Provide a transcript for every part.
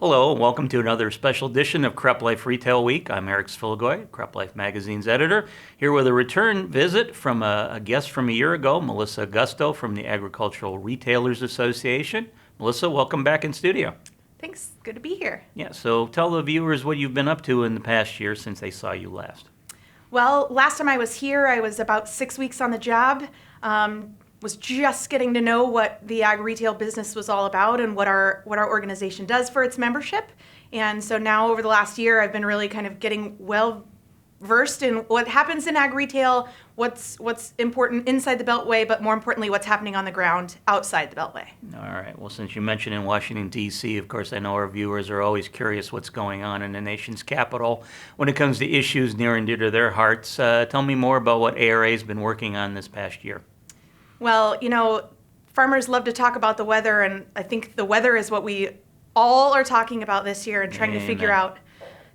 Hello, and welcome to another special edition of CropLife Retail Week. I'm Eric Sfiligoj, CropLife Magazine's editor, here with a return visit from a guest from a year ago, Melisa Augusto from the Agricultural Retailers Association. Melisa, welcome back in studio. Thanks. Good to be here. Yeah, so tell the viewers what you've been up to in the past year since they saw you last. Well, last time I was here, I was about 6 weeks on the job. Was just getting to know what the ag retail business was all about and what our organization does for its membership. And so now over the last year, I've been really kind of getting well versed in what happens in ag retail, what's important inside the Beltway, but more importantly, what's happening on the ground outside the Beltway. All right. Well, since you mentioned in Washington, D.C., of course, I know our viewers are always curious what's going on in the nation's capital when it comes to issues near and dear to their hearts. Tell me more about what ARA has been working on this past year. Well, you know, farmers love to talk about the weather, and I think the weather is what we all are talking about this year and trying to figure out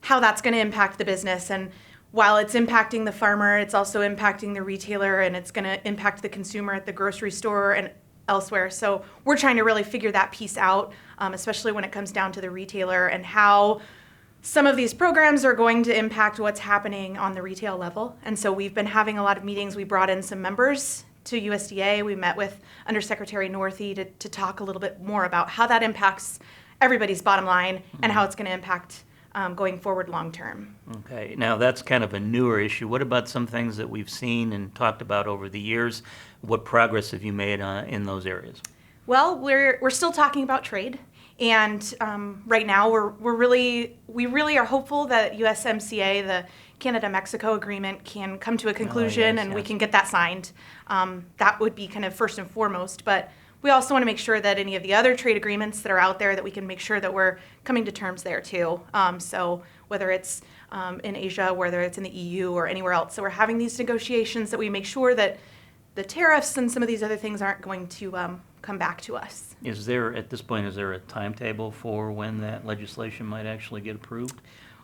how that's going to impact the business. And while it's impacting the farmer, it's also impacting the retailer, and it's going to impact the consumer at the grocery store and elsewhere. So we're trying to really figure that piece out, especially when it comes down to the retailer and how some of these programs are going to impact what's happening on the retail level. And so we've been having a lot of meetings. We brought in some members to USDA. We met with Undersecretary Northey to talk a little bit more about how that impacts everybody's bottom line and how it's going to impact going forward long term. Okay, now that's kind of a newer issue. What about some things that we've seen and talked about over the years? What progress have you made in those areas? Well, we're still talking about trade, and right now we really are hopeful that USMCA, the Canada-Mexico agreement, can come to a conclusion and we can get that signed. That would be kind of first and foremost, but we also want to make sure that any of the other trade agreements that are out there, that we can make sure that we're coming to terms there too. So whether it's in Asia, whether it's in the EU or anywhere else. So we're having these negotiations that we make sure that the tariffs and some of these other things aren't going to come back to us. Is there, at this point, is there a timetable for when that legislation might actually get approved?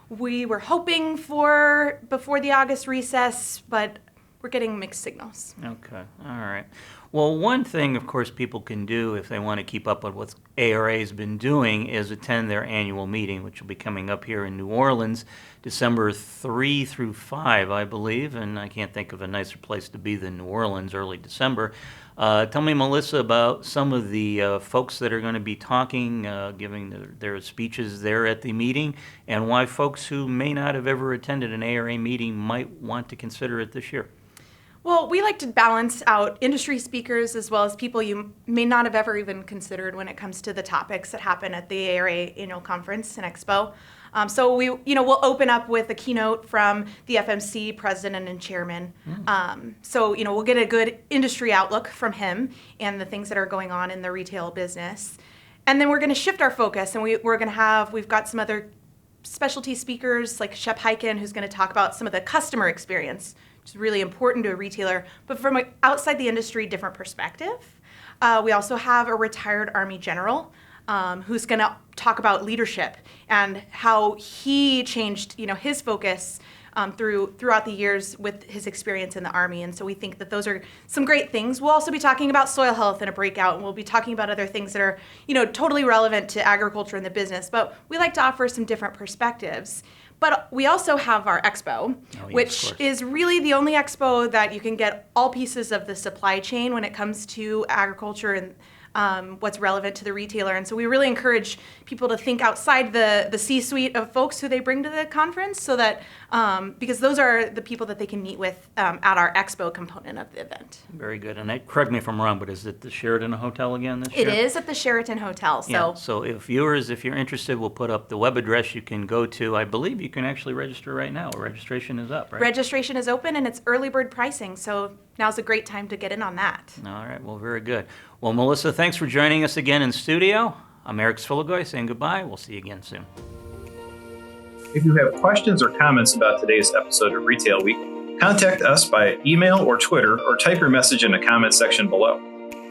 We were hoping for before the August recess, but we're getting mixed signals. Okay, all right. Well, one thing, of course, people can do if they want to keep up with what ARA has been doing is attend their annual meeting, which will be coming up here in New Orleans, December 3 through 5, I believe, and I can't think of a nicer place to be than New Orleans, early December. Tell me, Melisa, about some of the folks that are going to be talking, giving their speeches there at the meeting, and why folks who may not have ever attended an ARA meeting might want to consider it this year. Well, we like to balance out industry speakers as well as people you may not have ever even considered when it comes to the topics that happen at the ARA annual conference and expo. So we'll open up with a keynote from the FMC president and chairman. So we'll get a good industry outlook from him and the things that are going on in the retail business. And then we're going to shift our focus, and we've got some other specialty speakers like Shep Hyken, who's going to talk about some of the customer experience, which is really important to a retailer, but from an outside the industry, different perspective. We also have a retired Army general who's going to talk about leadership and how he changed, his focus throughout the years with his experience in the Army. And so we think that those are some great things. We'll also be talking about soil health in a breakout, and we'll be talking about other things that are, totally relevant to agriculture and the business. But we like to offer some different perspectives. But we also have our expo, which is really the only expo that you can get all pieces of the supply chain when it comes to agriculture and what's relevant to the retailer. And so we really encourage people to think outside the C-suite of folks who they bring to the conference, so that because those are the people that they can meet with at our expo component of the event. Very good. And correct me if I'm wrong, but is it the Sheraton Hotel again this year? It is at the Sheraton Hotel. So if you're interested, we'll put up the web address you can go to. I believe you can actually register right now. Registration is up, right? Registration is open, and it's early bird pricing. So now's a great time to get in on that. All right. Well, very good. Well, Melisa, thanks for joining us again in studio. I'm Eric Sfiligoj saying goodbye. We'll see you again soon. If you have questions or comments about today's episode of Retail Week, contact us by email or Twitter, or type your message in the comment section below.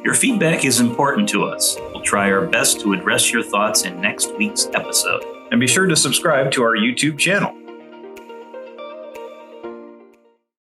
Your feedback is important to us. We'll try our best to address your thoughts in next week's episode. And be sure to subscribe to our YouTube channel.